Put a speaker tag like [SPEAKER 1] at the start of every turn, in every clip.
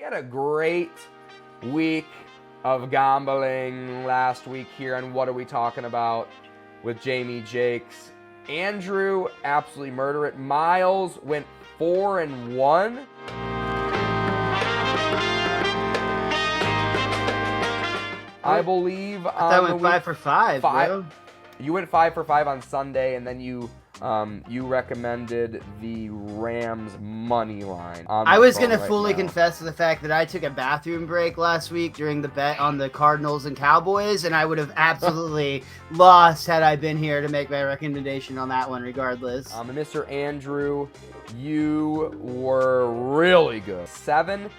[SPEAKER 1] had a great week of gambling last week here on What Are We Talking About with Jamie Jakes. Andrew absolutely murdered it. Miles went 4-1. I believe
[SPEAKER 2] I went 5 for 5, bro.
[SPEAKER 1] You went 5 for 5 on Sunday, and then you recommended the Rams money line.
[SPEAKER 2] I was going to fully confess to the fact that I took a bathroom break last week during the bet on the Cardinals and Cowboys, and I would have absolutely lost had I been here to make my recommendation on that one regardless.
[SPEAKER 1] Mr. Andrew, you were really good. 7-3.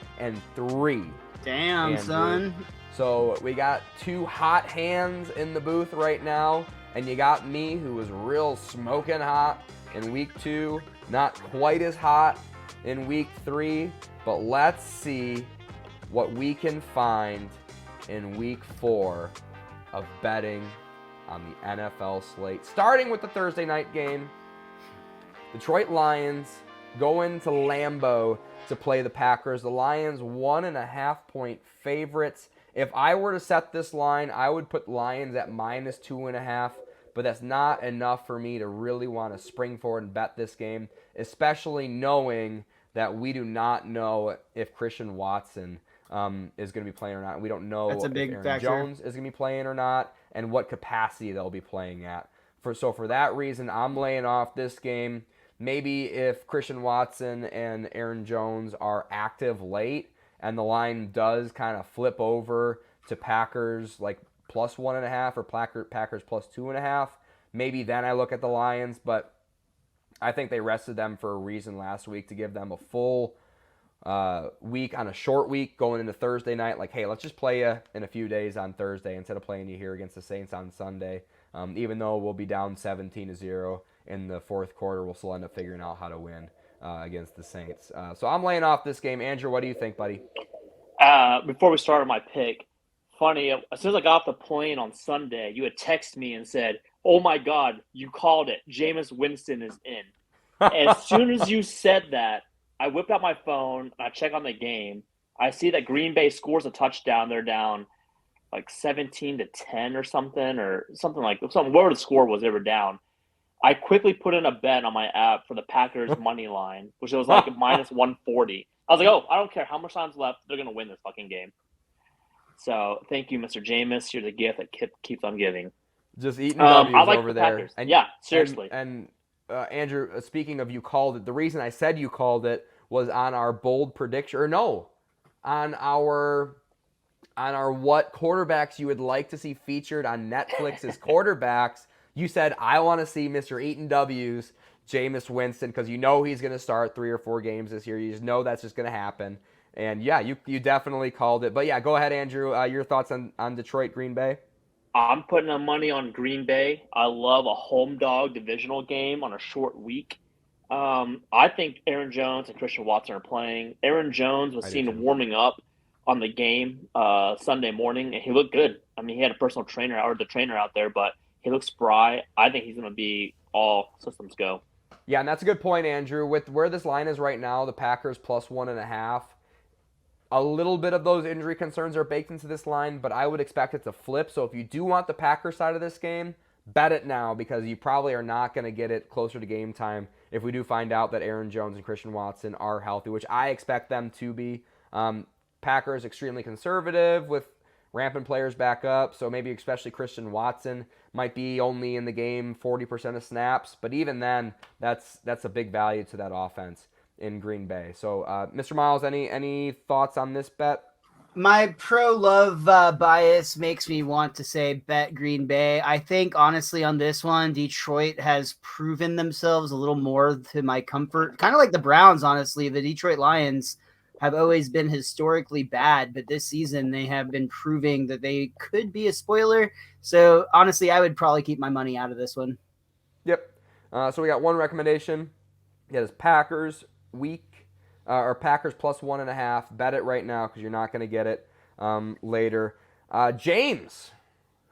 [SPEAKER 2] Damn, Andrew. Son.
[SPEAKER 1] So we got two hot hands in the booth right now. And you got me, who was real smoking hot in week 2, not quite as hot in week 3, but let's see what we can find in week 4 of betting on the NFL slate. Starting with the Thursday night game, Detroit Lions go into Lambeau to play the Packers. The Lions 1.5-point favorites. If I were to set this line, I would put Lions at -2.5. But that's not enough for me to really want to spring forward and bet this game, especially knowing that we do not know if Christian Watson is going to be playing or not. We don't know if Aaron Jones is going to be playing or not and what capacity they'll be playing at. So for that reason, I'm laying off this game. Maybe if Christian Watson and Aaron Jones are active late and the line does kind of flip over to Packers like +1.5 or Packers +2.5. Maybe then I look at the Lions, but I think they rested them for a reason last week to give them a full week on a short week going into Thursday night. Like, hey, let's just play you in a few days on Thursday instead of playing you here against the Saints on Sunday. Even though we'll be down 17-0 in the fourth quarter, we'll still end up figuring out how to win against the Saints. So I'm laying off this game. Andrew, what do you think, buddy?
[SPEAKER 3] Before we started my pick, funny, as soon as I got off the plane on Sunday, you had texted me and said, "Oh my God, you called it. Jameis Winston is in." As soon as you said that, I whipped out my phone, I check on the game. I see that Green Bay scores a touchdown. They're down like 17-10 or something whatever the score was, they were down. I quickly put in a bet on my app for the Packers money line, which was like -140. I was like, oh, I don't care how much time's left. They're going to win this fucking game. So thank you, Mr. Jameis. You're the gift that keeps on giving.
[SPEAKER 1] Just eating W's
[SPEAKER 3] like
[SPEAKER 1] over
[SPEAKER 3] the
[SPEAKER 1] there.
[SPEAKER 3] And, yeah, seriously.
[SPEAKER 1] And Andrew, speaking of you called it, the reason I said you called it was on our bold prediction, on our what quarterbacks you would like to see featured on Netflix's quarterbacks. You said, I want to see Mr. Eaton W's, Jameis Winston, because you know he's going to start 3 or 4 games this year. You just know that's just going to happen. And, yeah, you definitely called it. But, yeah, go ahead, Andrew. Your thoughts on Detroit, Green Bay?
[SPEAKER 3] I'm putting the money on Green Bay. I love a home dog divisional game on a short week. I think Aaron Jones and Christian Watson are playing. Aaron Jones was seen warming up on the game Sunday morning, and he looked good. I mean, he had a personal trainer or the trainer out there, but he looks spry. I think he's going to be all systems go.
[SPEAKER 1] Yeah, and that's a good point, Andrew. With where this line is right now, the Packers +1.5, a little bit of those injury concerns are baked into this line, but I would expect it to flip. So if you do want the Packers side of this game, bet it now because you probably are not going to get it closer to game time if we do find out that Aaron Jones and Christian Watson are healthy, which I expect them to be. Packers extremely conservative with rampant players back up, so maybe especially Christian Watson might be only in the game 40% of snaps, but even then, that's a big value to that offense in Green Bay. So, Mr. Miles, any thoughts on this bet?
[SPEAKER 2] My pro-love bias makes me want to say bet Green Bay. I think, honestly, on this one, Detroit has proven themselves a little more to my comfort. Kind of like the Browns, honestly. The Detroit Lions have always been historically bad, but this season they have been proving that they could be a spoiler. So, honestly, I would probably keep my money out of this one.
[SPEAKER 1] Yep. So we got one recommendation. It is Packers or Packers +1.5. Bet it right now because you're not going to get it later. James,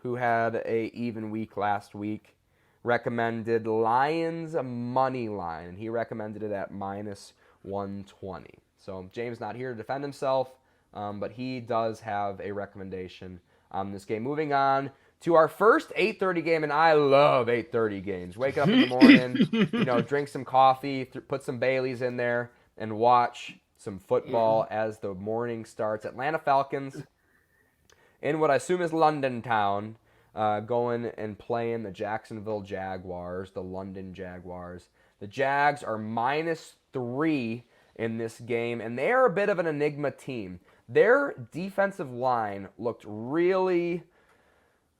[SPEAKER 1] who had a even week last week, recommended Lions money line, and he recommended it at -120. So James not here to defend himself. but he does have a recommendation on this game. Moving on to our first 8:30 game, and I love 8:30 games. Wake up in the morning, drink some coffee, put some Baileys in there, and watch some football as the morning starts. Atlanta Falcons in what I assume is London town, going and playing the Jacksonville Jaguars, the London Jaguars. The Jags are -3 in this game, and they are a bit of an enigma team. Their defensive line looked really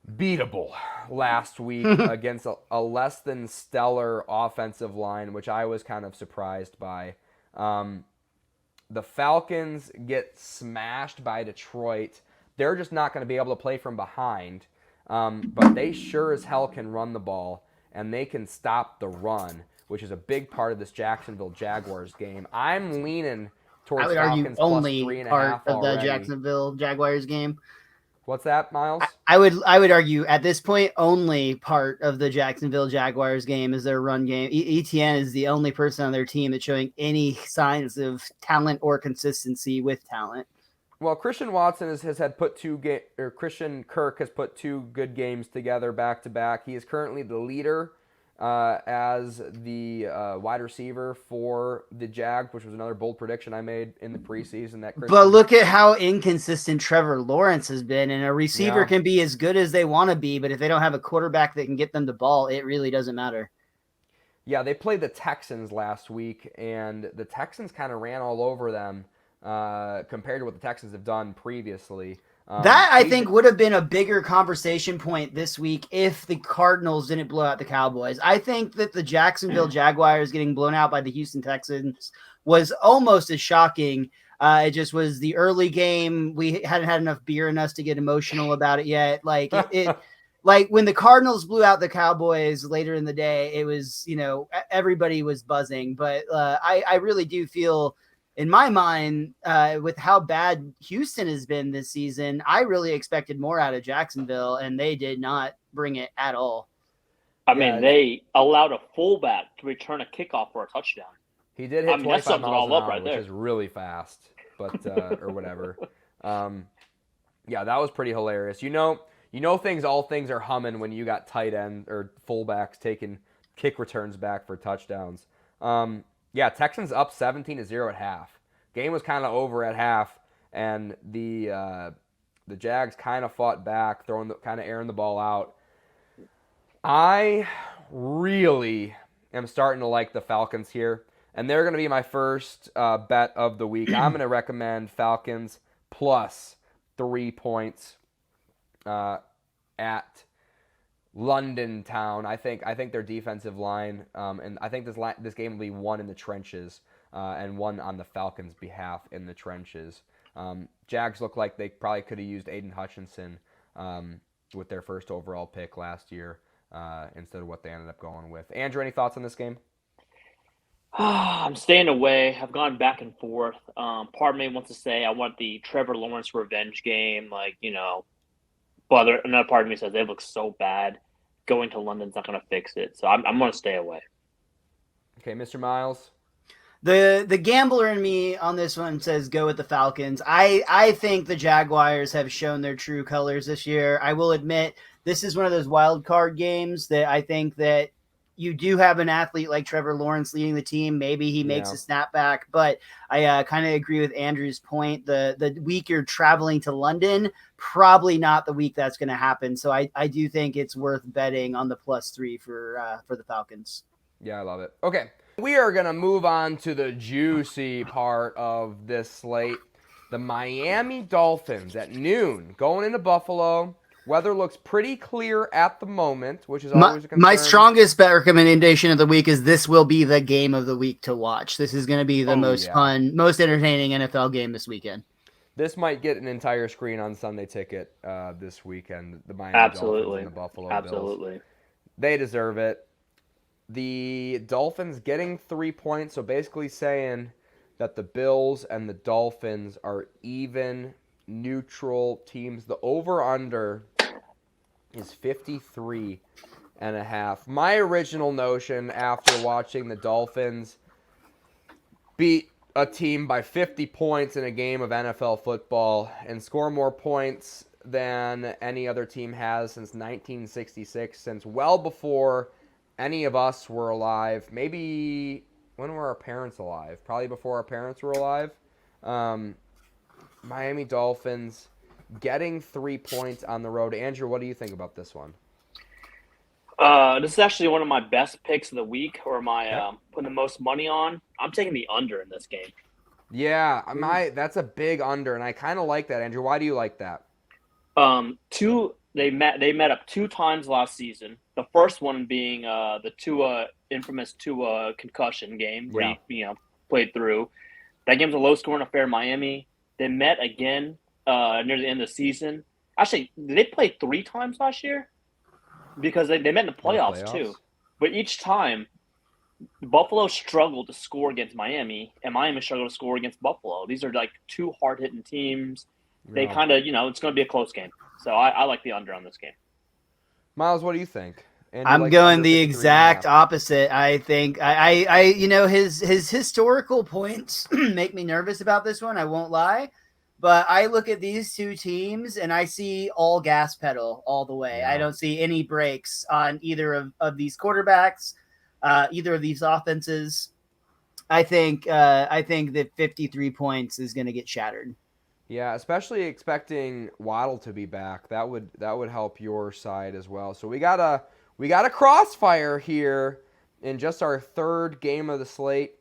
[SPEAKER 1] beatable last week against a less than stellar offensive line, which I was kind of surprised by. The Falcons get smashed by Detroit. They're just not going to be able to play from behind, but they sure as hell can run the ball, and they can stop the run, which is a big part of this Jacksonville Jaguars game. I'm leaning towards
[SPEAKER 2] I would argue
[SPEAKER 1] Falcons
[SPEAKER 2] only
[SPEAKER 1] plus 3.5
[SPEAKER 2] part of
[SPEAKER 1] already.
[SPEAKER 2] the Jacksonville Jaguars game.
[SPEAKER 1] What's that, Miles?
[SPEAKER 2] I would argue at this point only part of the Jacksonville Jaguars game is their run game. ETN is the only person on their team that's showing any signs of talent or consistency with talent.
[SPEAKER 1] Well, Christian Watson has had Christian Kirk has put 2 good games together back to back. He is currently the leader as the wide receiver for the Jags, which was another bold prediction I made in the preseason. But
[SPEAKER 2] look at how inconsistent Trevor Lawrence has been, and a receiver can be as good as they want to be, but if they don't have a quarterback that can get them the ball, it really doesn't matter.
[SPEAKER 1] Yeah, they played the Texans last week, and the Texans kind of ran all over them compared to what the Texans have done previously.
[SPEAKER 2] That, I think, would have been a bigger conversation point this week if the Cardinals didn't blow out the Cowboys. I think that the Jacksonville Jaguars getting blown out by the Houston Texans was almost as shocking. It just was the early game. We hadn't had enough beer in us to get emotional about it yet. Like like when the Cardinals blew out the Cowboys later in the day, it was, everybody was buzzing. But I really do feel, in my mind, with how bad Houston has been this season, I really expected more out of Jacksonville, and they did not bring it at all.
[SPEAKER 3] I mean, they allowed a fullback to return a kickoff for a touchdown.
[SPEAKER 1] He did hit 25 miles an hour, which
[SPEAKER 3] there
[SPEAKER 1] is really fast, but or whatever. Yeah, that was pretty hilarious. All things are humming when you got tight end or fullbacks taking kick returns back for touchdowns. Yeah, Texans up 17-0 at half. Game was kind of over at half, and the Jags kind of fought back, airing the ball out. I really am starting to like the Falcons here, and they're going to be my first bet of the week. I'm going to recommend Falcons plus 3 points at London town. I think their defensive line, and I think this game will be won in the trenches, and won on the Falcons' behalf in the trenches. Jags look like they probably could have used Aiden Hutchinson with their first overall pick last year instead of what they ended up going with. Andrew, any thoughts on this game?
[SPEAKER 3] I'm staying away. I've gone back and forth. Part of me wants to say I want the Trevor Lawrence revenge game, but another part of me says they look so bad. Going to London's not going to fix it. So I'm going to stay away.
[SPEAKER 1] Okay, Mr. Miles.
[SPEAKER 2] The gambler in me on this one says go with the Falcons. I think the Jaguars have shown their true colors this year. I will admit this is one of those wild card games that I think that you do have an athlete like Trevor Lawrence leading the team. Maybe he makes a snapback, but I kind of agree with Andrew's point. The week you're traveling to London, probably not the week that's going to happen. So I do think it's worth betting on the +3 for the Falcons.
[SPEAKER 1] Yeah, I love it. Okay, we are going to move on to the juicy part of this slate. The Miami Dolphins at noon going into Buffalo. Weather looks pretty clear at the moment, which is always a concern.
[SPEAKER 2] My strongest bet recommendation of the week is this will be the game of the week to watch. This is going to be the most fun, most entertaining NFL game this weekend.
[SPEAKER 1] This might get an entire screen on Sunday Ticket this weekend. The Miami Dolphins and the Buffalo Bills. They deserve it. The Dolphins getting 3 points, so basically saying that the Bills and the Dolphins are even neutral teams. The over-under is 53.5. My original notion after watching the Dolphins beat a team by 50 points in a game of NFL football and score more points than any other team has since 1966, since well before any of us were alive. Maybe when were our parents alive? Probably before our parents were alive. Miami Dolphins getting 3 points on the road. Andrew, what do you think about this one?
[SPEAKER 3] This is actually one of my best picks of the week, or my putting the most money on. I'm taking the under in this game.
[SPEAKER 1] Yeah, that's a big under, and I kind of like that, Andrew. Why do you like that?
[SPEAKER 3] They met up 2 times last season. The first one being the infamous Tua concussion game where he played through. That game was a low-scoring affair in Miami. They met again near the end of the season. Actually, did they play 3 times last year? Because they met in the playoffs too. But each time, Buffalo struggled to score against Miami, and Miami struggled to score against Buffalo. These are like 2 hard-hitting teams. They kind of, it's going to be a close game. So I like the under on this game.
[SPEAKER 1] Miles, what do you think?
[SPEAKER 2] I'm going the exact opposite. I think his historical points make me nervous about this one. I won't lie. But I look at these 2 teams and I see all gas pedal all the way. Yeah. I don't see any brakes on either of these quarterbacks, either of these offenses. I think that 53 points is going to get shattered.
[SPEAKER 1] Yeah, especially expecting Waddle to be back. That would help your side as well. So we got a crossfire here in just our 3rd game of the slate.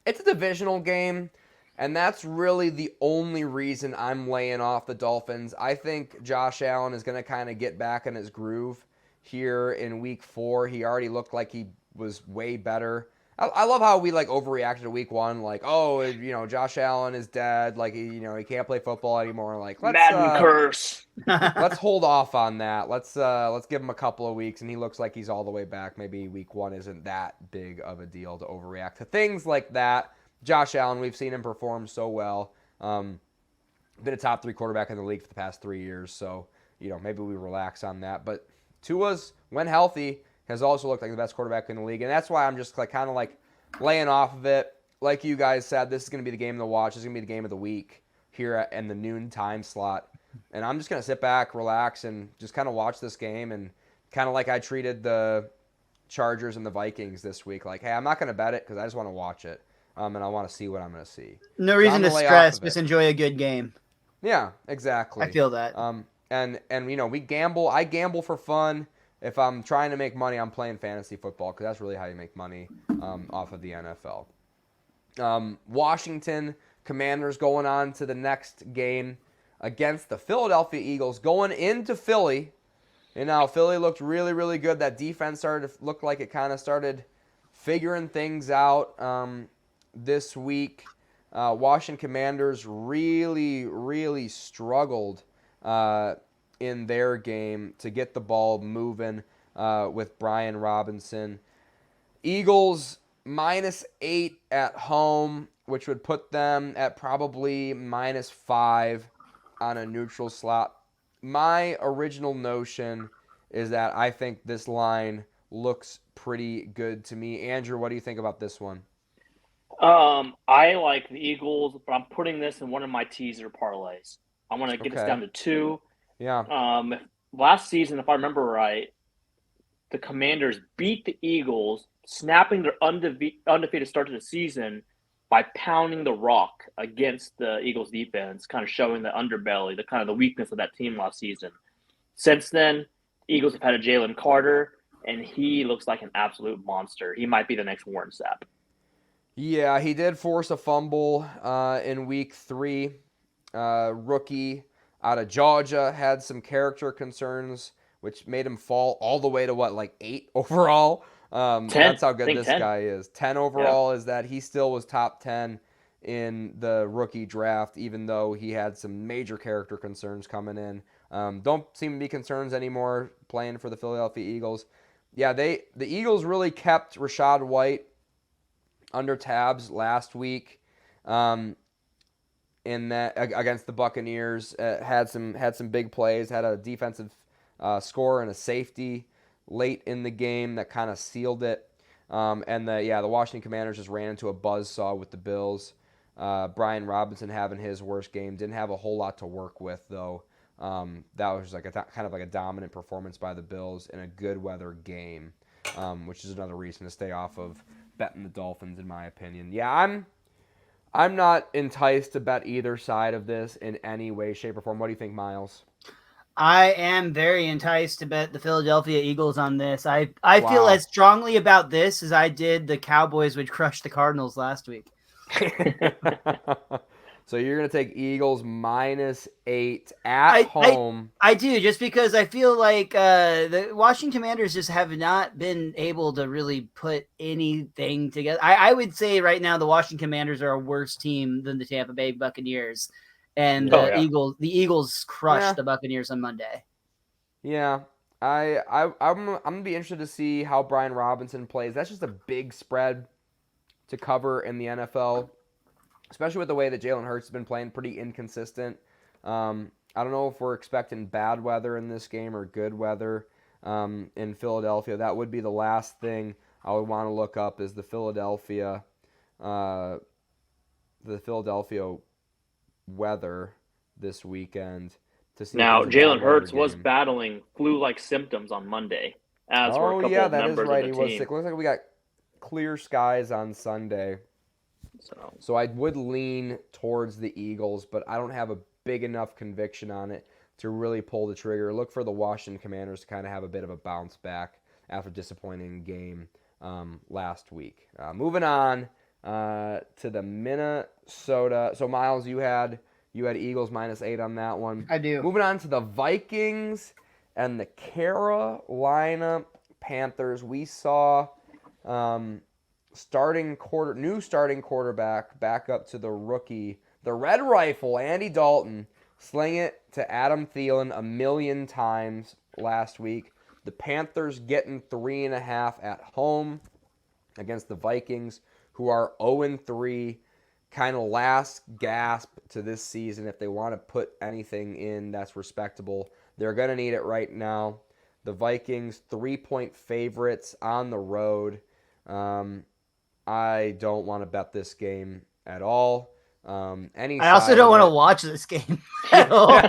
[SPEAKER 1] It's a divisional game. And that's really the only reason I'm laying off the Dolphins. I think Josh Allen is going to kind of get back in his groove here in week 4. He already looked like he was way better. I love how we overreacted to week 1, Josh Allen is dead, he can't play football anymore.
[SPEAKER 3] Madden curse.
[SPEAKER 1] Let's hold off on that. Let's give him a couple of weeks, and he looks like he's all the way back. Maybe week 1 isn't that big of a deal to overreact to things like that. Josh Allen, we've seen him perform so well. Been a top 3 quarterback in the league for the past 3 years, so maybe we relax on that. But Tua's, when healthy, has also looked like the best quarterback in the league, and that's why I'm just kind of laying off of it. Like you guys said, this is going to be the game to watch. This is going to be the game of the week here in the noon time slot, and I'm just going to sit back, relax, and just kind of watch this game, and kind of like I treated the Chargers and the Vikings this week. Hey, I'm not going to bet it because I just want to watch it. And I want to see what I'm going to see.
[SPEAKER 2] No reason to stress. Just enjoy a good game.
[SPEAKER 1] Yeah, exactly.
[SPEAKER 2] I feel that.
[SPEAKER 1] And we gamble. I gamble for fun. If I'm trying to make money, I'm playing fantasy football because that's really how you make money off of the NFL. Washington Commanders going on to the next game against the Philadelphia Eagles, going into Philly. And now Philly looked really, really good. That defense started to look like it kind of started figuring things out. This week, Washington Commanders really, really struggled in their game to get the ball moving with Brian Robinson. Eagles -8 at home, which would put them at probably -5 on a neutral slot. My original notion is that I think this line looks pretty good to me. Andrew, what do you think about this one?
[SPEAKER 3] I like the Eagles, but I'm putting this in one of my teaser parlays. I want to get this down to 2.
[SPEAKER 1] Yeah.
[SPEAKER 3] Last season, if I remember right, the Commanders beat the Eagles, snapping their undefeated start to the season by pounding the rock against the Eagles defense, kind of showing the underbelly, the kind of the weakness of that team last season. Since then, the Eagles have had a Jalen Carter, and he looks like an absolute monster. He might be the next Warren Sapp.
[SPEAKER 1] Yeah, he did force a fumble in week 3. Rookie out of Georgia had some character concerns, which made him fall all the way to 8 overall.
[SPEAKER 3] 10.
[SPEAKER 1] That's how good this
[SPEAKER 3] 10.
[SPEAKER 1] guy is. 10 overall is that he still was top 10 in the rookie draft, even though he had some major character concerns coming in. Don't seem to be concerns anymore playing for the Philadelphia Eagles. Yeah, the Eagles really kept Rachaad White under tabs last week in that against the Buccaneers. Had some big plays, had a defensive score and a safety late in the game that kind of sealed it. And the Washington Commanders just ran into a buzzsaw with the Bills. Brian Robinson having his worst game. Didn't have a whole lot to work with, though. That was like kind of like a dominant performance by the Bills in a good weather game, which is another reason to stay off of betting the Dolphins, in my opinion. Yeah, I'm not enticed to bet either side of this in any way, shape, or form. What do you think, Miles?
[SPEAKER 2] I am very enticed to bet the Philadelphia Eagles on this. I feel
[SPEAKER 1] Wow.
[SPEAKER 2] as strongly about this as I did the Cowboys would crush the Cardinals last week.
[SPEAKER 1] So you're going to take Eagles -8 at home.
[SPEAKER 2] I do, just because I feel like the Washington Commanders just have not been able to really put anything together. I would say right now the Washington Commanders are a worse team than the Tampa Bay Buccaneers. And the Eagles crushed the Buccaneers on Monday.
[SPEAKER 1] Yeah. I'm going to be interested to see how Brian Robinson plays. That's just a big spread to cover in the NFL, especially with the way that Jalen Hurts has been playing, pretty inconsistent. I don't know if we're expecting bad weather in this game or good weather in Philadelphia. That would be the last thing I would want to look up is the Philadelphia weather this weekend to see.
[SPEAKER 3] Now, Jalen Hurts was battling flu-like symptoms on Monday, as were a couple of members of the team.
[SPEAKER 1] He was sick. Looks like we got clear skies on Sunday. So I would lean towards the Eagles, but I don't have a big enough conviction on it to really pull the trigger. Look for the Washington Commanders to kind of have a bit of a bounce back after a disappointing game last week. Moving on to the Minnesota. So Miles, you had Eagles -8 on that one.
[SPEAKER 2] I do.
[SPEAKER 1] Moving on to the Vikings and the Carolina Panthers. We saw new starting quarterback back up to the rookie, the Red Rifle, Andy Dalton, sling it to Adam Thielen 1,000,000 times last week. The Panthers getting 3.5 at home against the Vikings, who are 0-3, kind of last gasp to this season. If they want to put anything in that's respectable, they're going to need it right now. The Vikings, 3-point favorites on the road. I don't want to bet this game at all. I
[SPEAKER 2] also don't want to watch this game at all.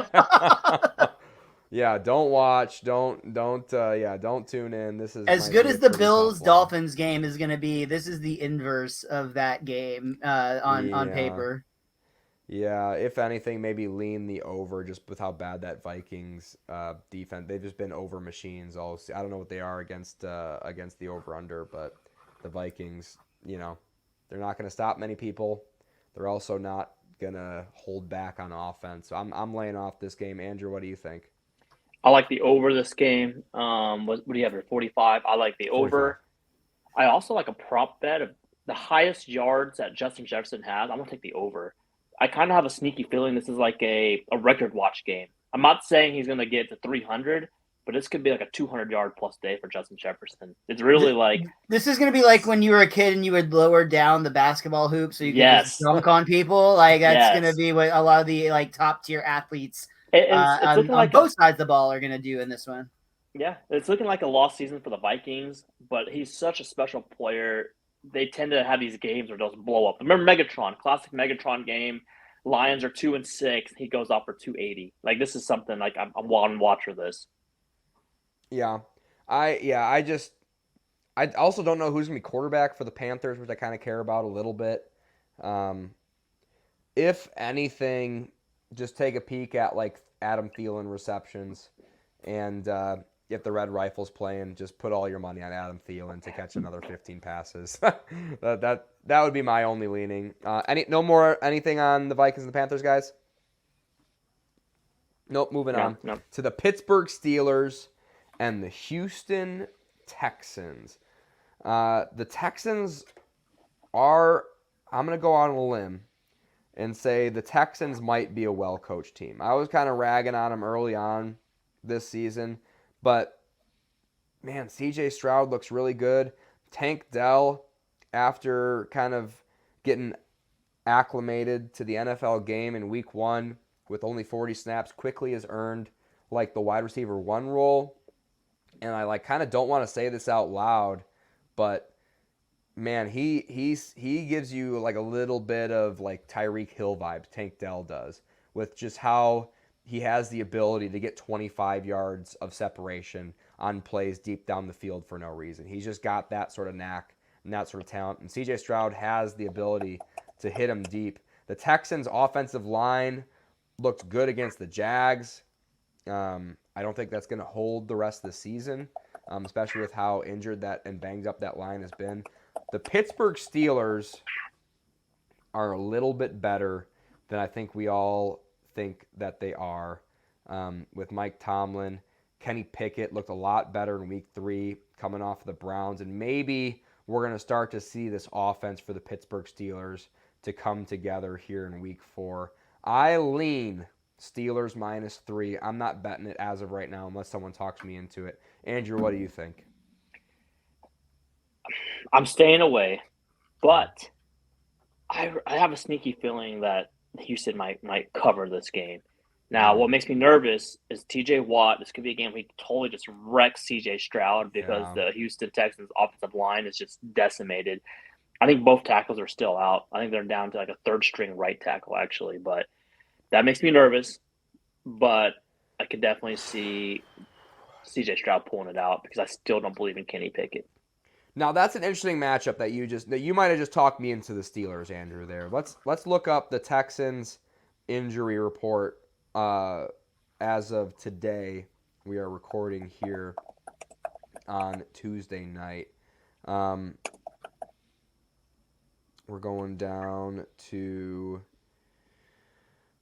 [SPEAKER 1] Yeah, don't watch. Don't tune in. This is
[SPEAKER 2] as good as the Bills Dolphins game is going to be. This is the inverse of that game on paper.
[SPEAKER 1] Yeah, if anything, maybe lean the over just with how bad that Vikings defense. They've just been over machines all. I don't know what they are against the over under, but the Vikings, they're not going to stop many people. They're also not going to hold back on offense. So I'm laying off this game. Andrew, what do you think?
[SPEAKER 3] I like the over this game. What do you have here? 45. I like the over. 45. I also like a prop bet of the highest yards that Justin Jefferson has. I'm going to take the over. I kind of have a sneaky feeling this is like a record watch game. I'm not saying he's going to get to 300, but this could be like a 200-yard plus day for Justin Jefferson. It's really like –
[SPEAKER 2] this is going to be like when you were a kid and you would lower down the basketball hoop so you could just dunk on people. Like that's going to be what a lot of the like top-tier athletes on both sides of the ball are going to do in this one.
[SPEAKER 3] Yeah, it's looking like a lost season for the Vikings, but he's such a special player. They tend to have these games where they'll blow up. Remember Megatron, classic Megatron game. Lions are 2-6. He goes off for 280. Like this is something like I'm one watcher this.
[SPEAKER 1] Yeah, I also don't know who's gonna be quarterback for the Panthers, which I kind of care about a little bit. If anything, just take a peek at like Adam Thielen receptions, and if the Red Rifle's playing, just put all your money on Adam Thielen to catch another 15 passes. that would be my only leaning. Anything on the Vikings and the Panthers, guys? Nope. Moving on to the Pittsburgh Steelers and the Houston Texans. The Texans are. I'm gonna go out on a limb and say the Texans might be a well-coached team. I was kind of ragging on them early on this season. But, man, C.J. Stroud looks really good. Tank Dell, after kind of getting acclimated to the NFL game in week 1 with only 40 snaps, quickly has earned, like, the wide receiver 1 role. And I, kind of don't want to say this out loud, but man, he gives you like a little bit of like Tyreek Hill vibes, Tank Dell does, with just how he has the ability to get 25 yards of separation on plays deep down the field for no reason. He's just got that sort of knack and that sort of talent. And CJ Stroud has the ability to hit him deep. The Texans' offensive line looked good against the Jags. I don't think that's going to hold the rest of the season, especially with how injured that and banged up that line has been. The Pittsburgh Steelers are a little bit better than I think we all think that they are. With Mike Tomlin, Kenny Pickett looked a lot better in Week 3 coming off of the Browns, and maybe we're going to start to see this offense for the Pittsburgh Steelers to come together here in Week 4. I lean Steelers -3. I'm not betting it as of right now unless someone talks me into it. Andrew, what do you think?
[SPEAKER 3] I'm staying away, but I have a sneaky feeling that Houston might cover this game. Now, what makes me nervous is TJ Watt. This could be a game where he totally just wrecks CJ Stroud because the Houston Texans offensive line is just decimated. I think both tackles are still out. I think they're down to like a third string right tackle, actually. But that makes me nervous. But I could definitely see CJ Stroud pulling it out because I still don't believe in Kenny Pickett.
[SPEAKER 1] Now that's an interesting matchup that you might have just talked me into the Steelers, Andrew. There, let's look up the Texans injury report as of today. We are recording here on Tuesday night. We're going down to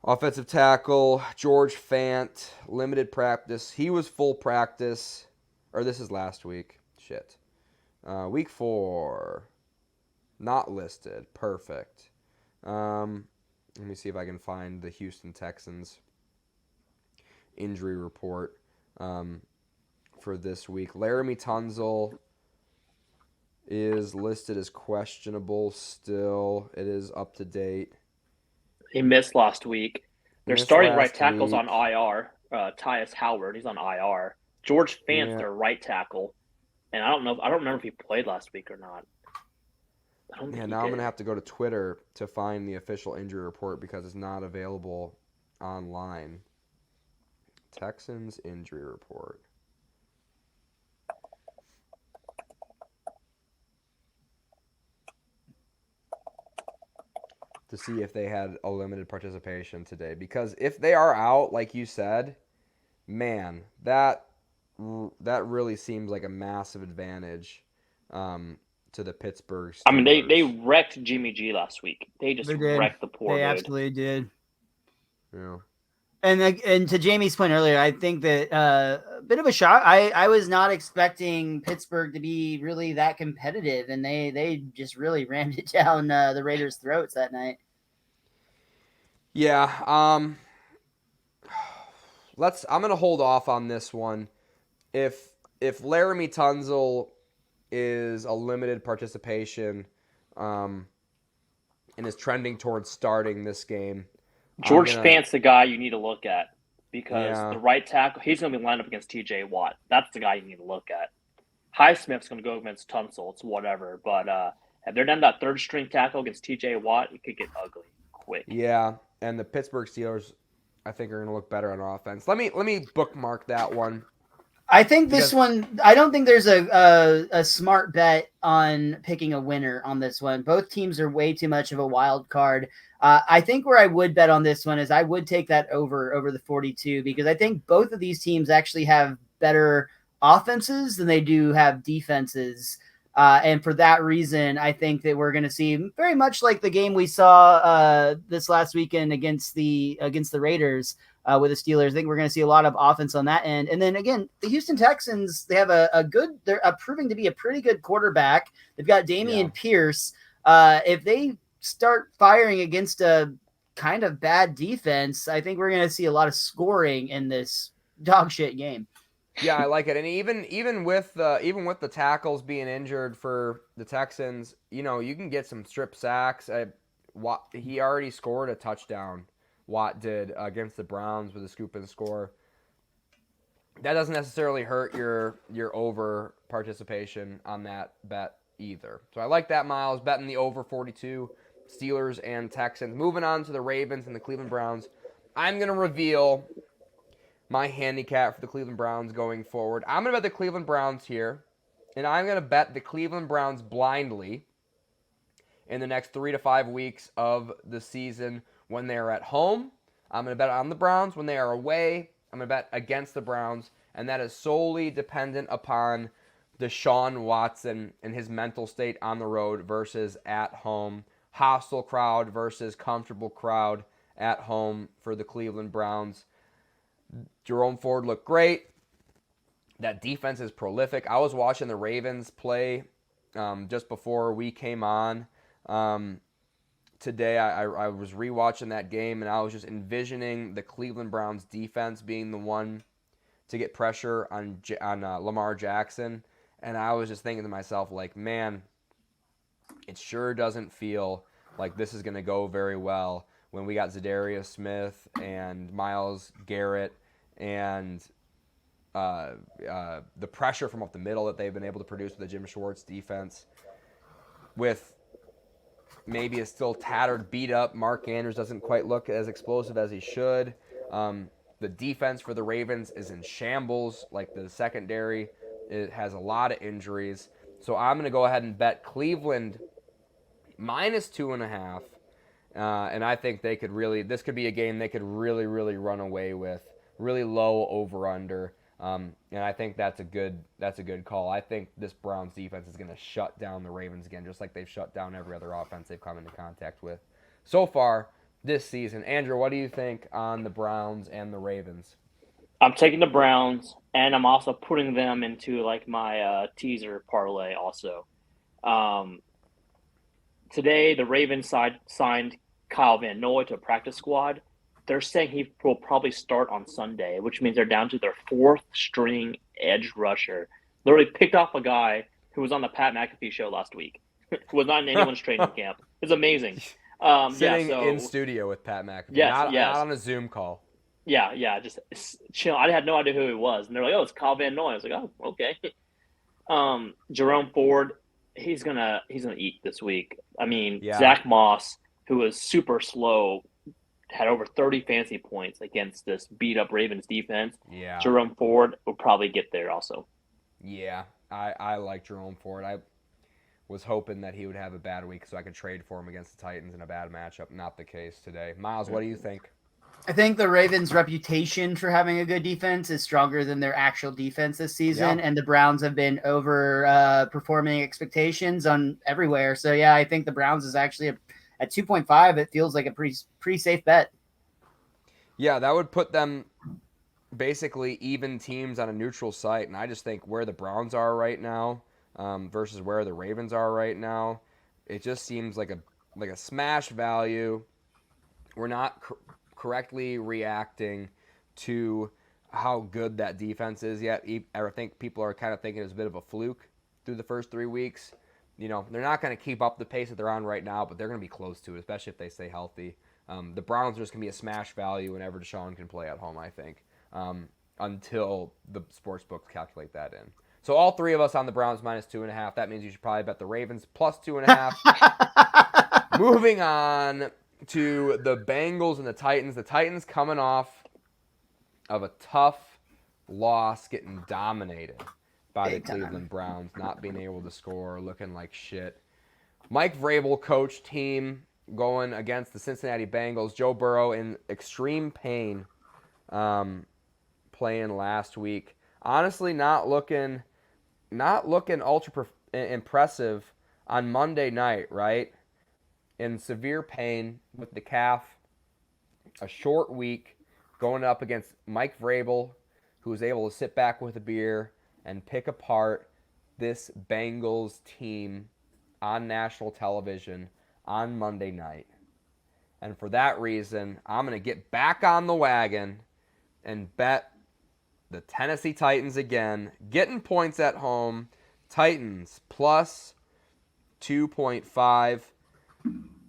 [SPEAKER 1] offensive tackle George Fant, limited practice. He was full practice, or this is last week. Shit. Week 4, not listed. Perfect. Let me see if I can find the Houston Texans injury report for this week. Laramie Tunsil is listed as questionable still. It is up to date.
[SPEAKER 3] He missed last week. They're starting right tackles on IR. Tyus Howard, he's on IR. George Fant's their right tackle. And I don't remember if he played last week or not.
[SPEAKER 1] Now I'm going to have to go to Twitter to find the official injury report because it's not available online. Texans injury report. To see if they had a limited participation today. Because if they are out, like you said, man, that really seems like a massive advantage to the Pittsburgh Steelers.
[SPEAKER 3] I mean, they wrecked Jimmy G last week. They just wrecked the poor dude.
[SPEAKER 2] They absolutely did.
[SPEAKER 1] Yeah.
[SPEAKER 2] And to Jamie's point earlier, I think that a bit of a shock. I was not expecting Pittsburgh to be really that competitive, and they just really rammed it down the Raiders' throats that night.
[SPEAKER 1] Yeah. I'm gonna hold off on this one. If Laramie Tunsil is a limited participation, and is trending towards starting this game.
[SPEAKER 3] George Fant's the guy you need to look at because the right tackle, he's going to be lined up against TJ Watt. That's the guy you need to look at. Highsmith's going to go against Tunsil. It's whatever. But if they're down that third string tackle against TJ Watt, it could get ugly quick.
[SPEAKER 1] Yeah, and the Pittsburgh Steelers, I think, are going to look better on offense. Let me bookmark that one.
[SPEAKER 2] I think this one, I don't think there's a smart bet on picking a winner on this one. Both teams are way too much of a wild card. I think where I would bet on this one is I would take that over the 42 because I think both of these teams actually have better offenses than they do have defenses. And for that reason, I think that we're going to see very much like the game we saw this last weekend against the Raiders with the Steelers. I think we're going to see a lot of offense on that end. And then again, the Houston Texans, they have they're proving to be a pretty good quarterback. They've got Damian Pierce. If they start firing against a kind of bad defense, I think we're going to see a lot of scoring in this dog shit game.
[SPEAKER 1] Yeah, I like it, and even with the tackles being injured for the Texans, you can get some strip sacks. He already scored a touchdown. Watt did against the Browns with a scoop and score. That doesn't necessarily hurt your over participation on that bet either. So I like that, Miles. Betting the over 42, Steelers and Texans. Moving on to the Ravens and the Cleveland Browns. I'm going to reveal my handicap for the Cleveland Browns going forward. I'm going to bet the Cleveland Browns here, and I'm going to bet the Cleveland Browns blindly in the next 3 to 5 weeks of the season when they are at home. I'm going to bet on the Browns. When they are away, I'm going to bet against the Browns, and that is solely dependent upon Deshaun Watson and his mental state on the road versus at home. Hostile crowd versus comfortable crowd at home for the Cleveland Browns. Jerome Ford looked great. That defense is prolific. I was watching the Ravens play just before we came on today. I was rewatching that game, and I was just envisioning the Cleveland Browns defense being the one to get pressure on Lamar Jackson. And I was just thinking to myself, like, man, it sure doesn't feel like this is going to go very well when we got Zadarius Smith and Myles Garrett and the pressure from up the middle that they've been able to produce with the Jim Schwartz defense. With maybe a still tattered, beat up Mark Andrews doesn't quite look as explosive as he should. The defense for the Ravens is in shambles. Like, the secondary, it has a lot of injuries. So I'm going to go ahead and bet Cleveland -2.5. And I think they could really, this could be a game they could really, really run away with. Really low over-under. And I think that's a good call. I think this Browns defense is going to shut down the Ravens again, just like they've shut down every other offense they've come into contact with so far this season. Andrew, what do you think on the Browns and the Ravens?
[SPEAKER 3] I'm taking the Browns, and I'm also putting them into like my teaser parlay also. Today, the Ravens signed Kyle Van Noy to a practice squad. They're saying he will probably start on Sunday, which means they're down to their fourth string edge rusher. Literally picked off a guy who was on the Pat McAfee show last week, who was not in anyone's training camp. It's amazing.
[SPEAKER 1] Sitting in studio with Pat McAfee,
[SPEAKER 3] yes.
[SPEAKER 1] Not on a Zoom call.
[SPEAKER 3] Yeah, just chill. I had no idea who he was, and they're like, "Oh, it's Kyle Van Noy." I was like, "Oh, okay." Jerome Ford, he's gonna eat this week. I mean,
[SPEAKER 1] Yeah.
[SPEAKER 3] Zach Moss, who was super slow, had over 30 fantasy points against this beat up Ravens defense.
[SPEAKER 1] Yeah.
[SPEAKER 3] Jerome Ford will probably get there also.
[SPEAKER 1] Yeah, I like Jerome Ford. I was hoping that he would have a bad week so I could trade for him against the Titans in a bad matchup. Not the case today. Miles, what do you think?
[SPEAKER 2] I think the Ravens' reputation for having a good defense is stronger than their actual defense this season, and the Browns have been performing expectations on everywhere. So, yeah, I think the Browns is actually at 2.5. It feels like a pretty safe bet.
[SPEAKER 1] Yeah, that would put them basically even teams on a neutral site, and I just think where the Browns are right now versus where the Ravens are right now, it just seems like a smash value. We're not correctly reacting to how good that defense is yet. I think people are kind of thinking it's a bit of a fluke through the first 3 weeks. You know, they're not going to keep up the pace that they're on right now, but they're going to be close to it, especially if they stay healthy. The Browns are just going to be a smash value whenever Deshaun can play at home, I think, until the sports books calculate that in. So all three of us on the Browns -2.5. That means you should probably bet the Ravens +2.5. Moving on to the Bengals and the Titans. The Titans coming off of a tough loss, getting dominated by the Cleveland Browns, not being able to score, looking like shit. Mike Vrabel coached team going against the Cincinnati Bengals. Joe Burrow in extreme pain playing last week. Honestly, not looking ultra impressive on Monday night, right? In severe pain with the calf, a short week, going up against Mike Vrabel, who was able to sit back with a beer and pick apart this Bengals team on national television on Monday night. And for that reason, I'm going to get back on the wagon and bet the Tennessee Titans again, getting points at home. Titans +2.5.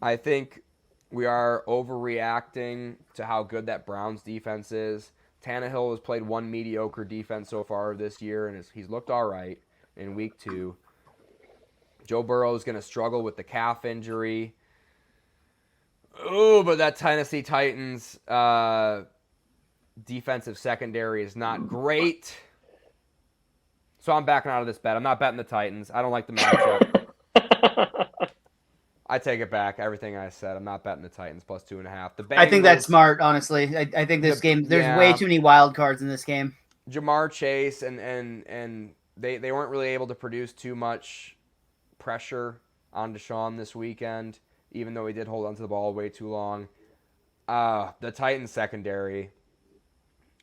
[SPEAKER 1] I think we are overreacting to how good that Browns defense is. Tannehill has played one mediocre defense so far this year, and he's looked all right in week 2. Joe Burrow is going to struggle with the calf injury. Oh, but that Tennessee Titans defensive secondary is not great. So I'm backing out of this bet. I'm not betting the Titans. I don't like the matchup. I take it back. Everything I said. I'm not betting the Titans plus 2.5. The Bengals,
[SPEAKER 2] I think that's smart, honestly. I think this game, there's way too many wild cards in this game.
[SPEAKER 1] Jamar Chase and they weren't really able to produce too much pressure on Deshaun this weekend, even though he did hold onto the ball way too long. The Titans secondary,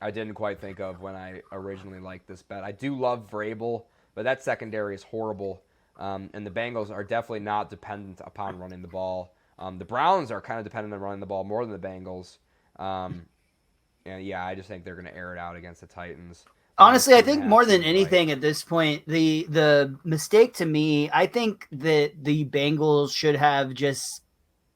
[SPEAKER 1] I didn't quite think of when I originally liked this bet. I do love Vrabel, but that secondary is horrible. And the Bengals are definitely not dependent upon running the ball. The Browns are kind of dependent on running the ball more than the Bengals. And yeah, I just think they're going to air it out against the Titans.
[SPEAKER 2] Honestly, I think more than anything at this point, the mistake to me, I think that the Bengals should have just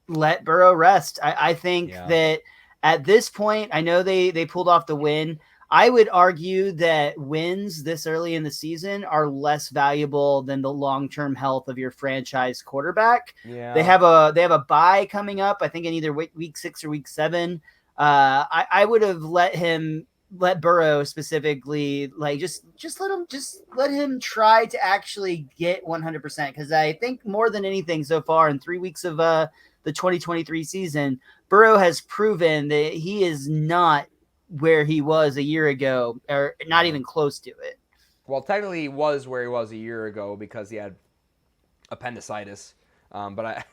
[SPEAKER 2] let Burrow rest. I think that at this point, I know they pulled off the win. I would argue that wins this early in the season are less valuable than the long-term health of your franchise quarterback.
[SPEAKER 1] Yeah.
[SPEAKER 2] They have a bye coming up, I think in either week 6 or week 7. I would have let Burrow specifically, like just let him try to actually get 100%. Because I think more than anything so far in 3 weeks of the 2023 season, Burrow has proven that he is not where he was a year ago, or not even close to it.
[SPEAKER 1] Well, technically he was where he was a year ago because he had appendicitis. But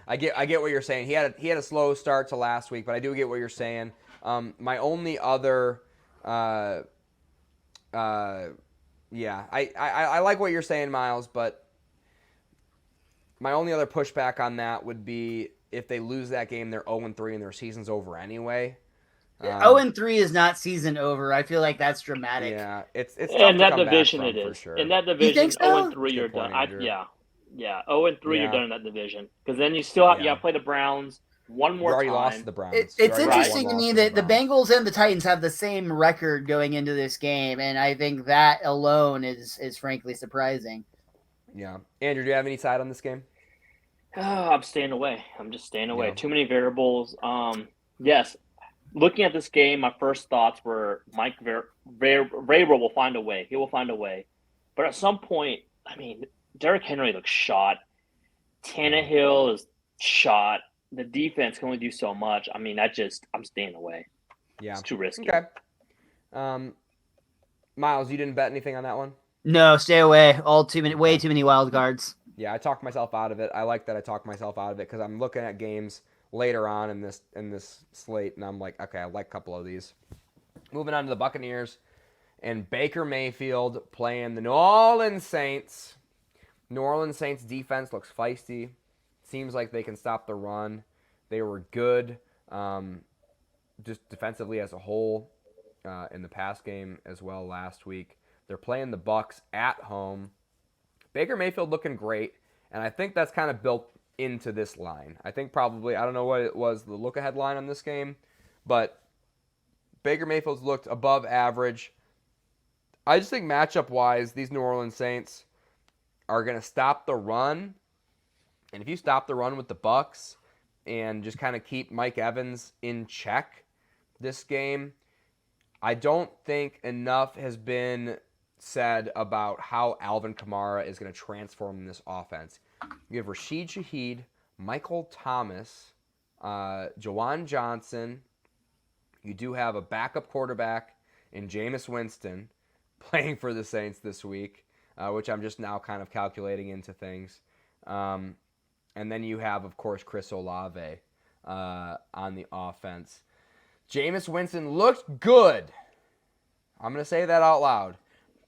[SPEAKER 1] I get what you're saying. He had a slow start to last week, but I do get what you're saying. My only other I like what you're saying, Miles, but my only other pushback on that would be if they lose that game, they're 0-3 and their season's over anyway.
[SPEAKER 2] 0-3 is not season over. I feel like that's dramatic.
[SPEAKER 1] Yeah, it's tough
[SPEAKER 3] in
[SPEAKER 1] to
[SPEAKER 3] that
[SPEAKER 1] come
[SPEAKER 3] division
[SPEAKER 1] back
[SPEAKER 3] it
[SPEAKER 1] from,
[SPEAKER 3] is.
[SPEAKER 1] for sure.
[SPEAKER 3] In that division,
[SPEAKER 2] so?
[SPEAKER 3] 0-3 you're done.
[SPEAKER 1] Andrew.
[SPEAKER 3] 0-3 you're done in that division because then you still have to play the Browns one more time.
[SPEAKER 1] You already lost to the Browns.
[SPEAKER 2] It's interesting to me that the Bengals and the Titans have the same record going into this game, and I think that alone is frankly surprising.
[SPEAKER 1] Yeah, Andrew, do you have any side on this game?
[SPEAKER 3] I'm staying away. I'm just staying away.
[SPEAKER 1] Yeah.
[SPEAKER 3] Too many variables. Yes. Looking at this game, my first thoughts were Mike Vrabel will find a way. He will find a way. But at some point, I mean, Derrick Henry looks shot. Tannehill is shot. The defense can only do so much. I mean, I'm staying away.
[SPEAKER 1] Yeah.
[SPEAKER 3] It's too risky.
[SPEAKER 1] Okay. Miles, you didn't bet anything on that one?
[SPEAKER 2] No, stay away. Way too many wild cards.
[SPEAKER 1] Yeah, I talked myself out of it. I like that I talked myself out of it because I'm looking at games later on in this slate, and I'm like, okay, I like a couple of these. Moving on to the Buccaneers and Baker Mayfield playing the New Orleans Saints. New Orleans Saints defense looks feisty. Seems like they can stop the run. They were good just defensively as a whole in the pass game as well last week. They're playing the Bucs at home. Baker Mayfield looking great, and I think that's kind of built into this line. I think probably, I don't know what it was, the look-ahead line on this game, but Baker Mayfield's looked above average. I just think matchup-wise, these New Orleans Saints are going to stop the run, and if you stop the run with the Bucs and just kind of keep Mike Evans in check this game, I don't think enough has been said about how Alvin Kamara is going to transform this offense. You have Rashid Shaheed, Michael Thomas, Jawan Johnson. You do have a backup quarterback in Jameis Winston playing for the Saints this week, which I'm just now kind of calculating into things. And then you have, of course, Chris Olave on the offense. Jameis Winston looked good. I'm going to say that out loud.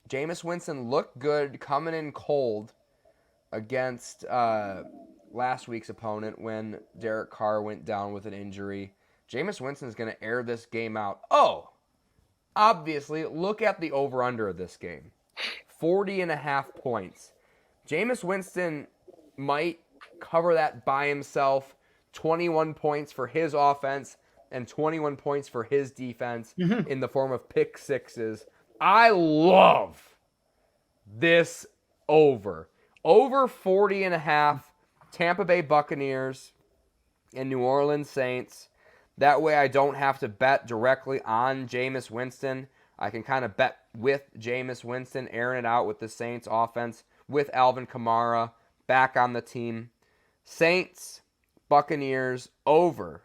[SPEAKER 1] Jameis Winston looked good coming in cold against last week's opponent when Derek Carr went down with an injury. Jameis Winston is going to air this game out. Oh, obviously, look at the over-under of this game. 40.5 points. Jameis Winston might cover that by himself. 21 points for his offense and 21 points for his defense in the form of pick sixes. I love this over. over 40.5 Tampa Bay Buccaneers and New Orleans Saints. That way I don't have to bet directly on Jameis Winston. I can kind of bet with Jameis Winston, airing it out with the Saints offense, with Alvin Kamara back on the team. Saints, Buccaneers, over